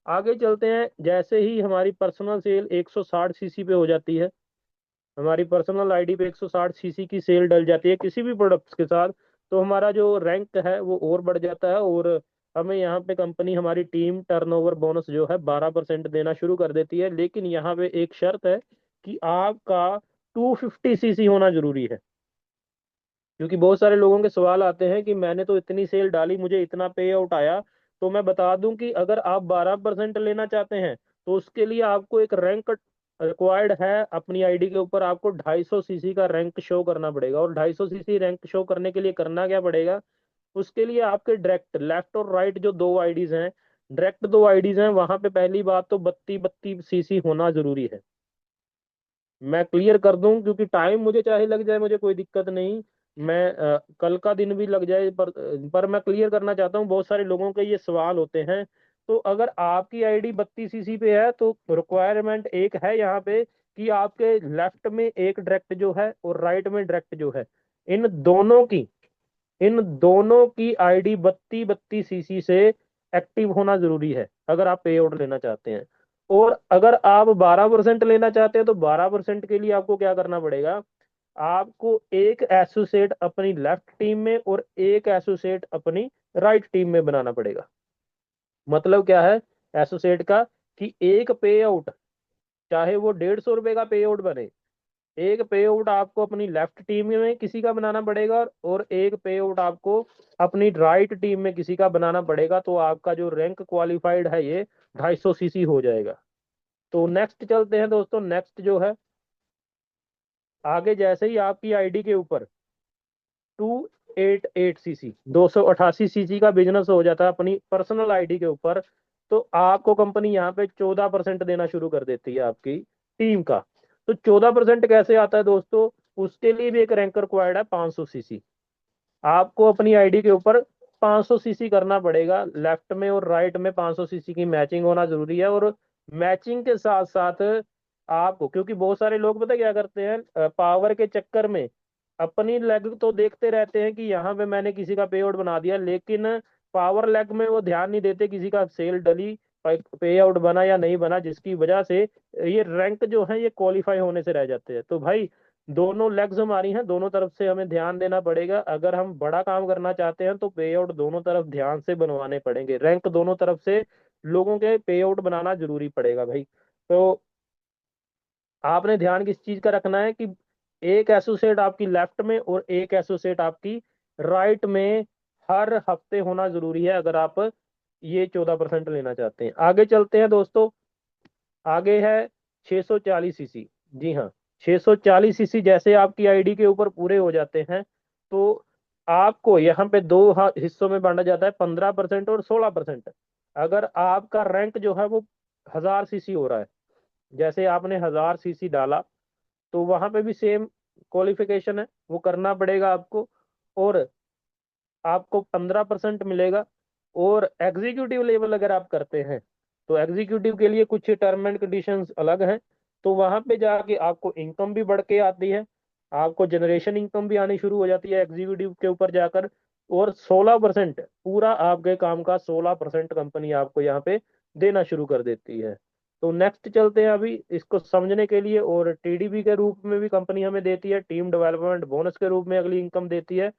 आगे चलते हैं। जैसे ही हमारी पर्सनल सेल 160 सीसी पे हो जाती है, हमारी पर्सनल आईडी पे 160 सीसी की सेल डल जाती है किसी भी प्रोडक्ट्स के साथ, तो हमारा जो रैंक है वो और बढ़ जाता है। और हमें यहाँ पे कंपनी हमारी टीम टर्नओवर बोनस जो है 12% देना शुरू कर देती है। लेकिन यहाँ पे एक शर्त है कि आपका 250 सीसी होना जरूरी है। क्योंकि बहुत सारे लोगों के सवाल आते हैं कि मैंने तो इतनी सेल डाली, मुझे इतना पे आउट आया। तो मैं बता दूं कि अगर आप 12% लेना चाहते हैं तो उसके लिए आपको एक रैंक रिक्वायर्ड है। अपनी आईडी के ऊपर आपको 250 सीसी का रैंक शो करना पड़ेगा। और 250 सीसी रैंक शो करने के लिए करना क्या पड़ेगा, उसके लिए आपके डायरेक्ट लेफ्ट और राइट जो दो आईडीज हैं, डायरेक्ट दो आईडीज हैं, वहां पे पहली बात तो 32-32 सीसी होना जरूरी है। मैं क्लियर कर दूं क्योंकि टाइम मुझे चाहे लग जाए, मुझे कोई दिक्कत नहीं। मैं कल का दिन भी लग जाए, पर मैं क्लियर करना चाहता हूँ। बहुत सारे लोगों के ये सवाल होते हैं। तो अगर आपकी आईडी 32 सीसी पे है तो रिक्वायरमेंट एक है यहाँ पे कि आपके लेफ्ट में एक डायरेक्ट जो है और राइट में डायरेक्ट जो है, इन दोनों की इन दोनों की आईडी 32-32 सीसी से एक्टिव होना जरूरी है अगर आप पे आउट लेना चाहते हैं। और अगर आप 12% लेना चाहते हैं तो 12% के लिए आपको क्या करना पड़ेगा, आपको एक एसोसिएट अपनी लेफ्ट टीम में और एक एसोसिएट अपनी राइट टीम में बनाना पड़ेगा। मतलब क्या है एसोसिएट का, कि एक पे आउट, चाहे वो 150 रुपए का पे आउट बने, एक पे आउट आपको अपनी लेफ्ट टीम में किसी का बनाना पड़ेगा और एक पे आउट आपको अपनी राइट टीम में किसी का बनाना पड़ेगा। तो आपका जो रैंक क्वालिफाइड है ये 250 सीसी हो जाएगा। तो नेक्स्ट चलते हैं दोस्तों। नेक्स्ट जो है, आगे जैसे ही आपकी आईडी के ऊपर 288 सीसी 288 सीसी का बिजनेस हो जाता है अपनी पर्सनल आईडी के ऊपर, तो आपको कंपनी यहाँ पे 14% देना शुरू कर देती है आपकी टीम का। तो 14% कैसे आता है दोस्तों, उसके लिए भी एक रैंक रिक्वायर्ड है 500 सीसी। आपको अपनी आईडी के ऊपर 500 सीसी करना पड़ेगा। लेफ्ट में और राइट में 500 सीसी की मैचिंग होना जरूरी है। और मैचिंग के साथ साथ आपको, क्योंकि बहुत सारे लोग पता क्या करते हैं, पावर के चक्कर में अपनी लेग तो देखते रहते हैं कि यहाँ पे मैंने किसी का पे आउट बना दिया, लेकिन पावर लेग में वो ध्यान नहीं देते किसी का सेल डली, पे आउट बना या नहीं बना, जिसकी वजह से ये रैंक जो है ये क्वालिफाई होने से रह जाते हैं। तो भाई दोनों लेग्स हमारी हैं, दोनों तरफ से हमें ध्यान देना पड़ेगा। अगर हम बड़ा काम करना चाहते हैं तो पे आउट दोनों तरफ ध्यान से बनवाने पड़ेंगे। रैंक दोनों तरफ से लोगों के पे आउट बनाना जरूरी पड़ेगा भाई। तो आपने ध्यान किस चीज का रखना है कि एक एसोसिएट आपकी लेफ्ट में और एक एसोसिएट आपकी राइट में हर हफ्ते होना जरूरी है अगर आप ये 14% लेना चाहते हैं। आगे चलते हैं दोस्तों। आगे है 640 सीसी। जी हाँ, 640 सीसी जैसे आपकी आईडी के ऊपर पूरे हो जाते हैं तो आपको यहाँ पे दो हिस्सों में बांटा जाता है, 15% और 16%। अगर आपका रैंक जो है वो 1000 सीसी हो रहा है, जैसे आपने 1000 सीसी डाला, तो वहां पे भी सेम क्वालिफिकेशन है, वो करना पड़ेगा आपको। और आपको 15% मिलेगा। और एग्जीक्यूटिव लेवल अगर आप करते हैं तो एग्जीक्यूटिव के लिए कुछ टर्म एंड कंडीशंस अलग हैं। तो वहां पे जाके आपको इनकम भी बढ़ के आती है, आपको जनरेशन इनकम भी आनी शुरू हो जाती है एग्जीक्यूटिव के ऊपर जाकर। और 16%, पूरा आपके काम का 16% कंपनी आपको यहाँ पे देना शुरू कर देती है। तो नेक्स्ट चलते हैं अभी इसको समझने के लिए। और टीडीबी के रूप में भी कंपनी हमें देती है, टीम डेवलपमेंट बोनस के रूप में अगली इनकम देती है।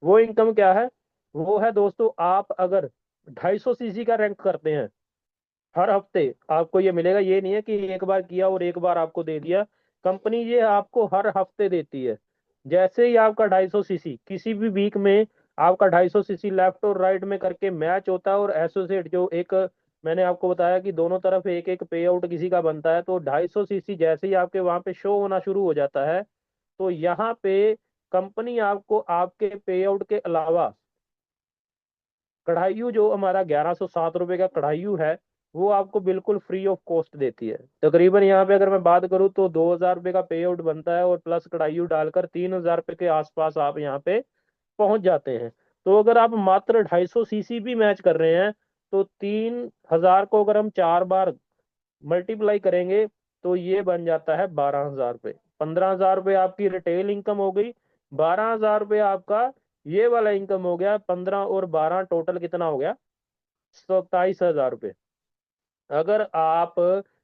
वो इनकम क्या है, वो है दोस्तों, आप अगर 250 सीसी का रैंक करते हैं हर हफ्ते आपको ये मिलेगा। ये नहीं है कि एक बार किया और एक बार आपको दे दिया, कंपनी ये आपको हर हफ्ते देती है। जैसे ही आपका 250 सीसी किसी भी वीक में आपका 250 सीसी लेफ्ट और राइट में करके मैच होता है, और एसोसिएट जो एक मैंने आपको बताया कि दोनों तरफ एक एक पे आउट किसी का बनता है, तो 250 सीसी जैसे ही आपके वहां पे शो होना शुरू हो जाता है, तो यहाँ पे कंपनी आपको आपके पे आउट के अलावा कढ़ाइयू जो हमारा 1107 रुपये का कढ़ाइयू है, वो आपको बिल्कुल फ्री ऑफ कॉस्ट देती है। तकरीबन यहाँ पे अगर मैं बात करूँ तो 2000 रुपये का पे आउट बनता है, और प्लस कढ़ाइयू डालकर 3000 रुपये के आसपास आप यहाँ पे पहुंच जाते हैं। तो अगर आप मात्र 250 सीसी भी मैच कर रहे हैं, तो 3000 को अगर हम 4 बार मल्टीप्लाई करेंगे, तो ये बन जाता है 12,000 रुपये। 15,000 रुपये आपकी रिटेल इनकम हो गई, 12,000 रुपये आपका ये वाला इनकम हो गया, 15 और 12 टोटल कितना हो गया, 27,000 रुपये। अगर आप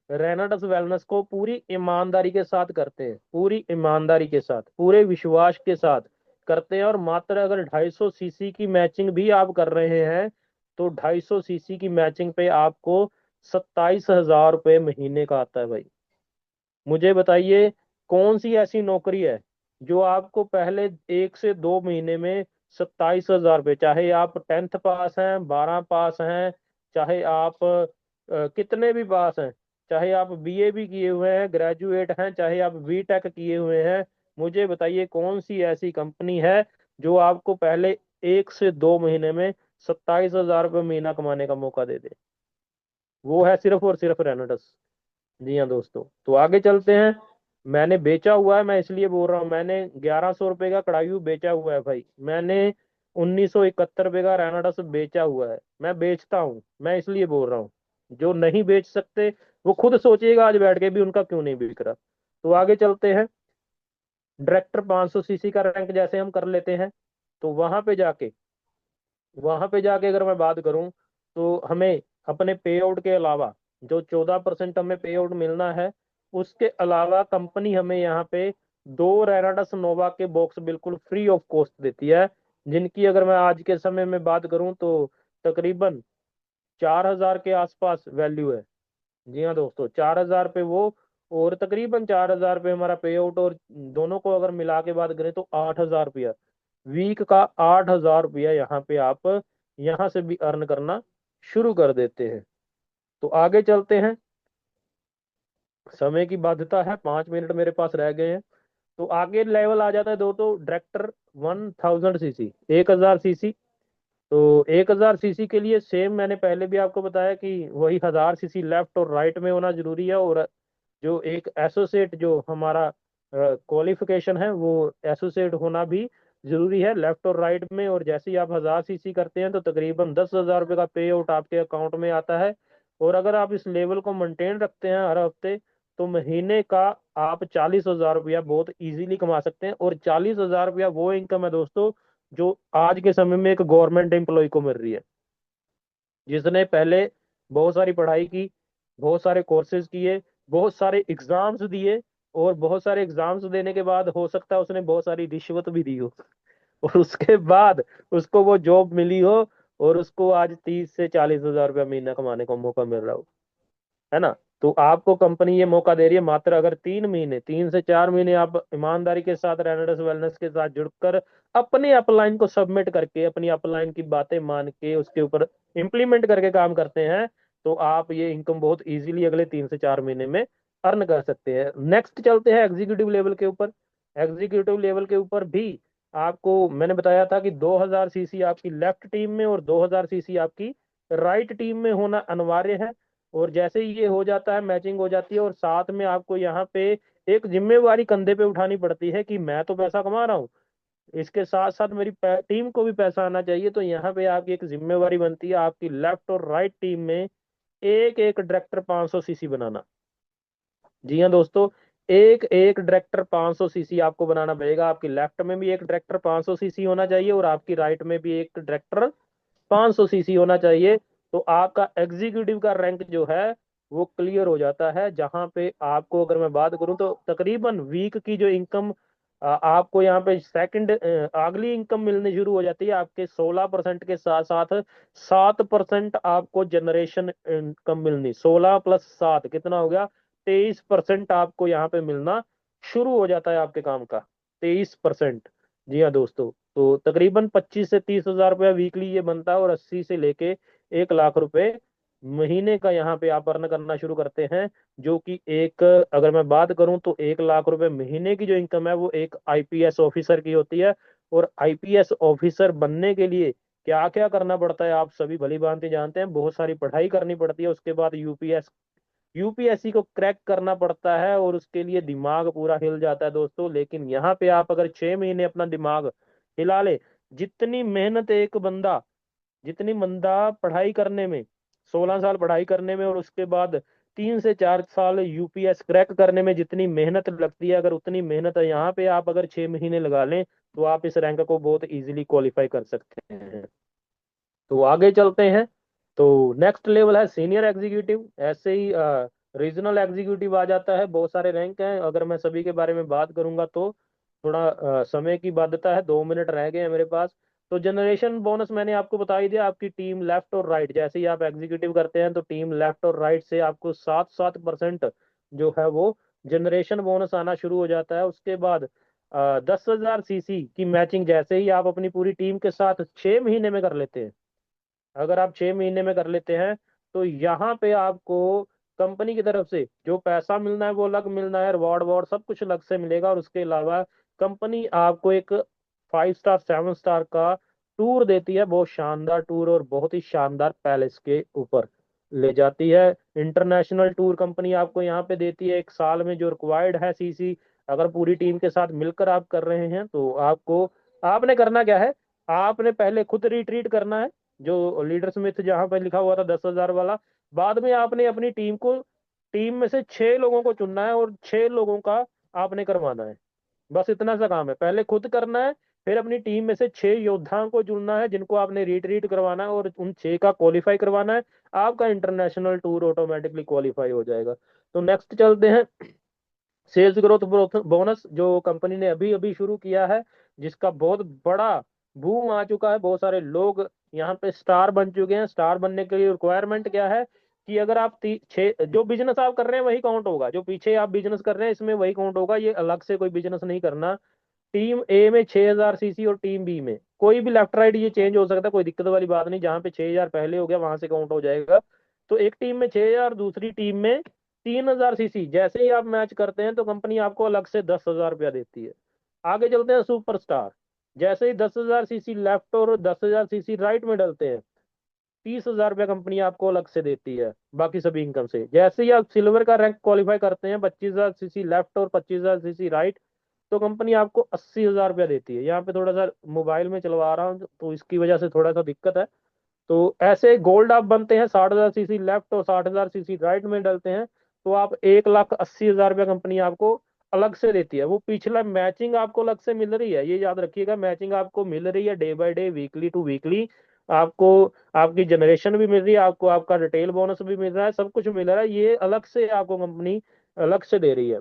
रेनाडस वेलनेस को पूरी ईमानदारी के साथ करते हैं, पूरी ईमानदारी के साथ, पूरे विश्वास के साथ करते हैं, और मात्र अगर 250 सीसी की मैचिंग भी आप कर रहे हैं, तो 250 सीसी की मैचिंग पे आपको 27,000 रुपये महीने का आता है भाई। मुझे बताइए कौन सी ऐसी नौकरी है जो आपको पहले 1 से 2 महीने में 27,000 रुपये, चाहे आप 10th पास हैं, 12 पास हैं, चाहे आप कितने भी पास हैं, चाहे आप बीए भी किए हुए हैं, ग्रेजुएट हैं, चाहे आप बीटेक किए हुए हैं, मुझे बताइए कौन सी ऐसी कंपनी है जो आपको पहले 1 से 2 महीने में 27,000 रुपये महीना कमाने का मौका दे दे। वो है सिर्फ और सिर्फ रेनाडस। जी हाँ दोस्तों, तो आगे चलते हैं। मैंने बेचा हुआ है, मैं इसलिए बोल रहा हूँ, मैंने 1100 रुपये का कड़ायू बेचा हुआ है भाई। मैंने 1971 रुपये का रेनाडस बेचा हुआ है। मैं बेचता हूँ, मैं इसलिए बोल रहा हूँ। जो नहीं बेच सकते वो खुद सोचिएगा आज बैठ के भी उनका क्यों नहीं बिक रहा। तो आगे चलते हैं। डायरेक्टर 500 सीसी का रैंक जैसे हम कर लेते हैं, तो वहां पे जाके अगर मैं बात करूं, तो हमें अपने पे आउट के अलावा जो 14% हमें पे आउट मिलना है, उसके अलावा कंपनी हमें यहाँ पे 2 रेनाडस नोवा के बॉक्स बिल्कुल फ्री ऑफ कॉस्ट देती है, जिनकी अगर मैं आज के समय में बात करूं तो तकरीबन 4,000 के आसपास वैल्यू है। जी हाँ दोस्तों, 4,000 पे वो, और तकरीबन 4,000 पे हमारा पे आउट, और दोनों को अगर मिला के बात करें तो 8,000 रुपया, वीक का 8,000 रुपया यहाँ पे आप यहाँ से भी अर्न करना शुरू कर देते हैं। तो आगे चलते हैं। समय की बाध्यता है, 5 मिनट मेरे पास रह गए हैं। तो आगे लेवल आ जाता है दोस्तों, डायरेक्टर 1000 सीसी, 1,000 सीसी। तो 1,000 सीसी के लिए सेम मैंने पहले भी आपको बताया कि वही 1,000 सीसी लेफ्ट और राइट में होना जरूरी है, और जो एक एसोसिएट जो हमारा क्वालिफिकेशन है, वो एसोसिएट होना भी जरूरी है लेफ्ट और राइट में। और जैसे ही आप 1,000 सीसी करते हैं, तो तकरीबन 10,000 रुपये का पे आउट आपके अकाउंट में आता है। और अगर आप इस लेवल को मेंटेन रखते हैं हर हफ्ते, तो महीने का आप 40,000 रुपया बहुत इजीली कमा सकते हैं। और 40,000 रुपया वो इनकम है दोस्तों जो आज के समय में एक गवर्नमेंट एम्प्लॉय को मिल रही है, जिसने पहले बहुत सारी पढ़ाई की, बहुत सारे कोर्सेज किए, बहुत सारे एग्जाम्स दिए, और बहुत सारे एग्जाम्स देने के बाद हो सकता है उसने बहुत सारी रिश्वत भी दी हो, और उसके बाद उसको वो जॉब मिली हो, और उसको आज 30 से 40 हजार रुपया महीना कमाने का मौका मिल रहा हो, है ना। तो आपको कंपनी ये मौका दे रही है, मात्र अगर 3 महीने, 3 से 4 महीने आप ईमानदारी के साथ रेनाडस वेलनेस के साथ जुड़कर अपने अपलाइन को सबमिट करके, अपनी अपलाइन की बातें मान के उसके ऊपर इम्प्लीमेंट करके काम करते हैं, तो आप ये इनकम बहुत इजीली अगले 3 से 4 महीने में अर्न कर सकते हैं। नेक्स्ट चलते हैं एग्जीक्यूटिव लेवल के ऊपर। एग्जीक्यूटिव लेवल के ऊपर भी आपको मैंने बताया था कि 2,000 सीसी आपकी लेफ्ट टीम में और 2,000 सीसी आपकी राइट टीम में होना अनिवार्य है। और जैसे ही ये हो जाता है, मैचिंग हो जाती है, और साथ में आपको यहाँ पे एक जिम्मेवारी कंधे पे उठानी पड़ती है कि मैं तो पैसा कमा रहा हूँ, इसके साथ साथ मेरी टीम को भी पैसा आना चाहिए। तो यहाँ पे आपकी एक जिम्मेवारी बनती है आपकी लेफ्ट और राइट टीम में एक एक डायरेक्टर 500 सीसी बनाना। जी हाँ दोस्तों, एक एक डायरेक्टर 500 सीसी आपको बनाना पड़ेगा। आपकी लेफ्ट में भी एक डायरेक्टर 500 सीसी होना चाहिए, और आपकी राइट में भी एक डायरेक्टर 500 सीसी होना चाहिए। तो आपका एग्जीक्यूटिव का रैंक जो है वो क्लियर हो जाता है, जहां पे आपको अगर मैं बात करूं तो तकरीबन वीक की जो इनकम आपको यहाँ पे सेकंड अगली इनकम मिलनी शुरू हो जाती है आपके 16% के साथ साथ 7% आपको जनरेशन इनकम मिलनी। 16 + 7 कितना हो गया, 23% आपको यहाँ पे मिलना शुरू हो जाता है आपके काम का। 23%। जी हाँ दोस्तों, तो तकरीबन 25 से 30 हजार रुपया वीकली ये बनता है, और 80 से लेके 1 लाख रुपए महीने का यहाँ पे आप अर्न करना शुरू करते हैं। जो कि एक, अगर मैं बात करूं तो 1 लाख रुपए महीने की जो इनकम है वो एक आईपीएस ऑफिसर की होती है। और आईपीएस ऑफिसर बनने के लिए क्या क्या करना पड़ता है आप सभी भली भांति जानते हैं। बहुत सारी पढ़ाई करनी पड़ती है, उसके बाद यूपीएससी को क्रैक करना पड़ता है, और उसके लिए दिमाग पूरा हिल जाता है दोस्तों। लेकिन यहाँ पे आप अगर 6 महीने अपना दिमाग हिला ले, जितनी मेहनत एक बंदा, जितनी बंदा पढ़ाई करने में, 16 साल पढ़ाई करने में, और उसके बाद 3 से 4 साल यूपीएस क्रैक करने में जितनी मेहनत लगती है, अगर उतनी मेहनत यहाँ पे आप अगर 6 महीने लगा लें, तो आप इस रैंक को बहुत इजीली क्वालिफाई कर सकते हैं। तो आगे चलते हैं। तो नेक्स्ट लेवल है सीनियर एग्जीक्यूटिव। ऐसे ही रीजनल एग्जीक्यूटिव आ जाता है। बहुत सारे रैंक हैं, अगर मैं सभी के बारे में बात करूंगा तो थोड़ा समय की बाध्यता है, 2 मिनट रह गए हैं मेरे पास। तो जनरेशन बोनस मैंने आपको बता ही दिया। आपकी टीम लेफ्ट और राइट, जैसे ही आप एग्जीक्यूटिव करते हैं तो टीम लेफ्ट और राइट से आपको 7-7% जो है वो जनरेशन बोनस आना शुरू हो जाता है। उसके बाद 10,000 सीसी की मैचिंग जैसे ही आप अपनी पूरी टीम के साथ 6 महीने में कर लेते हैं, अगर आप 6 महीने में कर लेते हैं, तो यहाँ पे आपको कंपनी की तरफ से जो पैसा मिलना है वो अलग मिलना है, रिवॉर्ड वॉर्ड सब कुछ अलग से मिलेगा। और उसके अलावा कंपनी आपको एक 5 स्टार 7 स्टार का टूर देती है, बहुत शानदार टूर, और बहुत ही शानदार पैलेस के ऊपर ले जाती है। इंटरनेशनल टूर कंपनी आपको यहाँ पे देती है 1 साल में, जो रिक्वायर्ड है सीसी। अगर पूरी टीम के साथ मिलकर आप कर रहे हैं तो आपको, आपने करना क्या है, आपने पहले खुद रिट्रीट करना है, जो लीडर स्मिथ जहां पर लिखा हुआ था 10,000 वाला। बाद में आपने अपनी टीम में से 6 लोगों को चुनना है, और 6 लोगों का आपने करवाना है। बस इतना सा काम है, पहले खुद करना है, फिर अपनी टीम में से 6 योद्धाओं को चुनना है जिनको आपने रिट्रीट करवाना है, और उन 6 का क्वालिफाई करवाना है। आपका इंटरनेशनल टूर ऑटोमेटिकली क्वालिफाई हो जाएगा। तो नेक्स्ट चलते हैं। सेल्स ग्रोथ बोनस जो कंपनी ने अभी अभी शुरू किया है, जिसका बहुत बड़ा बूम आ चुका है, बहुत सारे लोग यहाँ पे स्टार बन चुके हैं। स्टार बनने के लिए रिक्वायरमेंट क्या है कि अगर आप छः, जो बिजनेस आप कर रहे हैं वही काउंट होगा, जो पीछे आप बिजनेस कर रहे हैं इसमें वही काउंट होगा, ये अलग से कोई बिजनेस नहीं करना। टीम ए में 6,000 सीसी और टीम बी में कोई भी लेफ्ट राइट ये चेंज हो सकता है, कोई दिक्कत वाली बात नहीं। जहाँ पे 6,000 पहले हो गया वहां से काउंट हो जाएगा। तो एक टीम में 6,000, दूसरी टीम में 3,000 सीसी, जैसे ही आप मैच करते हैं तो कंपनी आपको अलग से 10,000 रुपया देती है। आगे चलते हैं सुपरस्टार। जैसे ही 10,000 सीसी लेफ्ट और 10,000 सीसी राइट में डलते हैं, 30,000 रुपया कंपनी आपको अलग से देती है बाकी सभी इनकम से। जैसे ही आप सिल्वर का रैंक क्वालिफाई करते हैं, 25,000 सीसी लेफ्ट और 25,000 सीसी राइट, तो कंपनी आपको 80,000 रुपया देती है। यहाँ पे थोड़ा सा मोबाइल में चलवा रहा हूँ तो इसकी वजह से थोड़ा सा दिक्कत है। तो ऐसे गोल्ड आप बनते हैं, 60,000 सीसी लेफ्ट और 60,000 सीसी राइट में डलते हैं, तो आप 1,80,000 रुपया कंपनी आपको अलग से देती है। वो पिछला मैचिंग आपको अलग से मिल रही है, ये याद रखिएगा, मैचिंग आपको मिल रही है day by day, weekly to weekly. आपको आपकी जनरेशन भी मिल रही है, आपको आपका रिटेल बोनस भी मिल रहा है, सब कुछ मिल रहा है, ये अलग से आपको कंपनी अलग से दे रही है।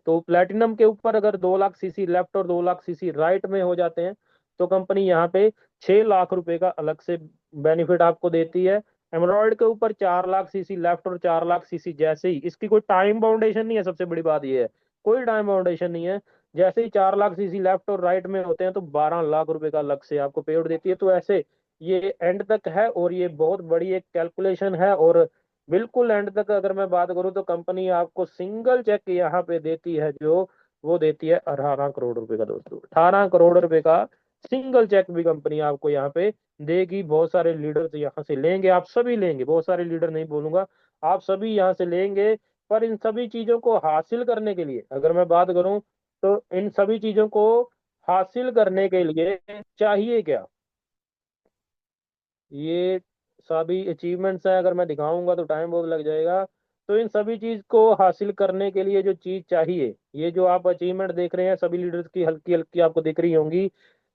तो प्लेटिनम के ऊपर अगर 2,00,000 सीसी लेफ्ट और 2,00,000 सीसी राइट में हो जाते हैं, तो कंपनी यहाँ पे 6 लाख रुपए का अलग से बेनिफिट आपको देती है। एमरॉयड के ऊपर 4,00,000 सीसी लेफ्ट और 4,00,000 सीसी, जैसे ही इसकी कोई टाइम बाउंडेशन नहीं है, सबसे बड़ी बात ये है, कोई टाइम बाउंडेशन नहीं है। जैसे ही 4,00,000 सीसी लेफ्ट और राइट में होते हैं तो 12 लाख रुपए का अलग से आपको पे आउट देती है। तो ऐसे ये एंड तक है, और ये बहुत बड़ी एक कैलकुलेशन है। और बिल्कुल एंड तक अगर मैं बात करूं तो कंपनी आपको सिंगल चेक यहाँ पे देती है, जो वो देती है 18 करोड़ रुपए का दोस्तों। 18 करोड़ रुपए का सिंगल चेक भी कंपनी आपको यहाँ पे देगी। बहुत सारे लीडर्स यहाँ से लेंगे, आप सभी लेंगे, बहुत सारे लीडर नहीं बोलूंगा, आप सभी यहाँ से लेंगे। पर इन सभी चीजों को हासिल करने के लिए अगर मैं बात करूं, तो इन सभी चीजों को हासिल करने के लिए चाहिए क्या, ये सभी अचीवमेंट्स हैं, अगर मैं दिखाऊंगा तो टाइम बहुत लग जाएगा। तो इन सभी चीज को हासिल करने के लिए जो चीज चाहिए, ये जो आप अचीवमेंट देख रहे हैं सभी लीडर्स की हल्की हल्की आपको दिख रही होंगी,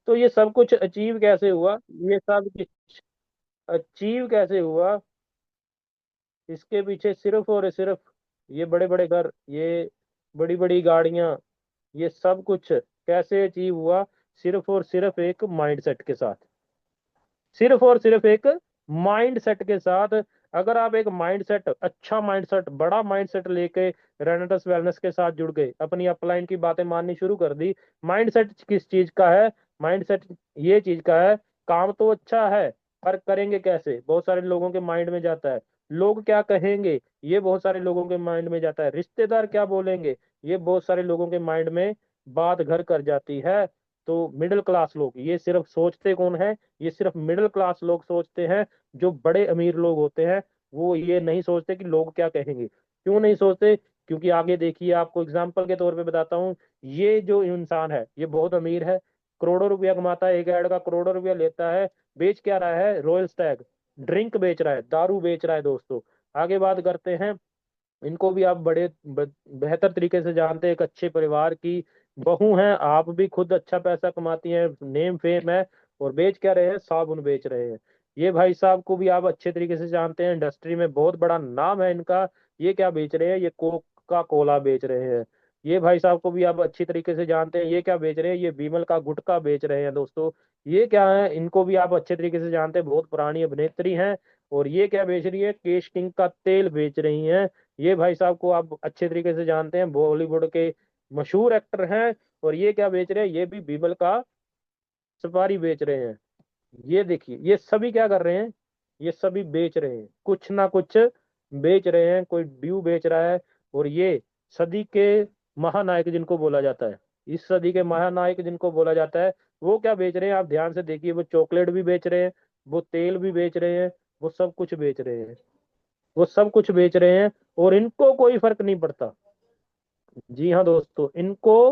तो ये सब कुछ अचीव कैसे हुआ, ये सब कुछ अचीव कैसे हुआ, इसके पीछे सिर्फ और सिर्फ ये बड़े बड़े घर, ये बड़ी बड़ी गाड़ियां, ये सब कुछ कैसे अचीव हुआ, सिर्फ और सिर्फ एक माइंडसेट के साथ, सिर्फ और सिर्फ एक माइंड सेट के साथ अगर आप एक माइंडसेट, अच्छा माइंडसेट, बड़ा माइंडसेट लेके रेनेटस वेलनेस के साथ जुड़ गए, अपनी अपलाइन की बातें माननी शुरू कर दी। माइंडसेट किस चीज का है? माइंडसेट ये चीज का है, काम तो अच्छा है पर करेंगे कैसे, बहुत सारे लोगों के माइंड में जाता है। लोग क्या कहेंगे, ये बहुत सारे लोगों के माइंड में जाता है। रिश्तेदार क्या बोलेंगे, ये बहुत सारे लोगों के माइंड में बात घर कर जाती है। तो मिडिल क्लास लोग ये सिर्फ सोचते कौन है, ये सिर्फ मिडिल क्लास लोग सोचते हैं। जो बड़े अमीर लोग होते हैं वो ये नहीं सोचते कि लोग क्या कहेंगे। क्यों नहीं सोचते? क्योंकि आगे देखिए, आपको एग्जाम्पल के तौर पे बताता हूँ। ये जो इंसान है ये बहुत अमीर है, करोड़ों रुपया कमाता है, एक ऐड का करोड़ों रुपया लेता है। बेच क्या रहा है? रॉयल स्टैग ड्रिंक बेच रहा है, दारू बेच रहा है दोस्तों। आगे बात करते हैं, इनको भी आप बेहतर तरीके से जानते हैं। एक अच्छे परिवार की बहू हैं, आप भी खुद अच्छा पैसा कमाती हैं, नेम फेम है, और बेच क्या रहे हैं? साबुन बेच रहे हैं। ये भाई साहब को भी आप अच्छे तरीके से जानते हैं, इंडस्ट्री में बहुत बड़ा नाम है इनका। ये क्या बेच रहे हैं? ये कोका कोला बेच रहे हैं। ये भाई साहब को भी आप अच्छी तरीके से जानते हैं, ये क्या बेच रहे हैं? ये विमल का गुटखा बेच रहे हैं दोस्तों। ये क्या है? इनको भी आप अच्छे तरीके से जानते हैं, बहुत पुरानी अभिनेत्री हैं। और ये क्या बेच रही है? केश किंग का तेल बेच रही हैं। ये भाई साहब को आप अच्छे तरीके से जानते हैं, बॉलीवुड के मशहूर एक्टर हैं। और ये क्या बेच रहे हैं? ये भी बीबल का सुपारी बेच रहे हैं। ये देखिए, ये सभी क्या कर रहे हैं? ये सभी बेच रहे हैं, कुछ ना कुछ बेच रहे हैं। कोई ड्यू बेच रहा है। और ये सदी के महानायक जिनको बोला जाता है, इस सदी के महानायक जिनको बोला जाता है, वो क्या बेच रहे हैं? आप ध्यान से देखिए, वो चॉकलेट भी बेच रहे हैं, वो तेल भी बेच रहे हैं, वो सब कुछ बेच रहे हैं, वो सब कुछ बेच रहे हैं। और इनको कोई फर्क नहीं पड़ता। जी हाँ दोस्तों, इनको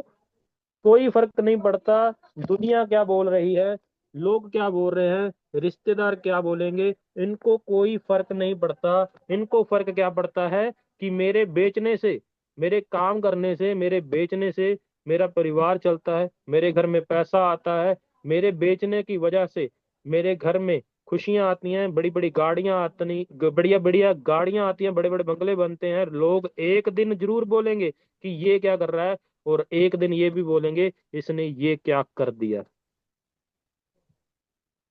कोई फर्क नहीं पड़ता दुनिया क्या बोल रही है, लोग क्या बोल रहे हैं, रिश्तेदार क्या बोलेंगे। इनको कोई फर्क नहीं पड़ता। इनको फर्क क्या पड़ता है कि मेरे बेचने से, मेरे काम करने से, मेरे बेचने से मेरा परिवार चलता है, मेरे घर में पैसा आता है। मेरे बेचने की वजह से मेरे घर में खुशियां आती हैं, बड़ी बड़ी गाड़ियां आती, बढ़िया बढ़िया गाड़ियां आती हैं, बड़े बड़े बंगले बनते हैं। लोग एक दिन जरूर बोलेंगे कि ये क्या कर रहा है, और एक दिन ये भी बोलेंगे इसने ये क्या कर दिया।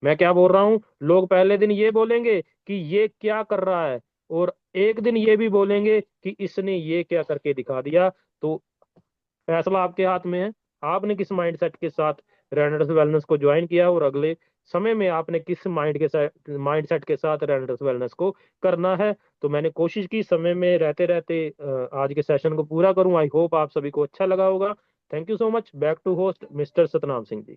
मैं क्या बोल रहा हूँ? लोग पहले दिन ये बोलेंगे कि ये क्या कर रहा है, और एक दिन ये भी बोलेंगे कि इसने ये क्या करके दिखा दिया। तो फैसला आपके हाथ में है, आपने किस माइंडसेट के साथ रेनेडस वेलनेस को ज्वाइन किया, और अगले समय में आपने किस माइंडसेट के साथ रेनेडस वेलनेस को करना है। तो मैंने कोशिश की समय में रहते रहते आज के सेशन को पूरा करूं। आई होप आप सभी को अच्छा लगा होगा। Thank you so much. Back to host mister Satnam Singh ji.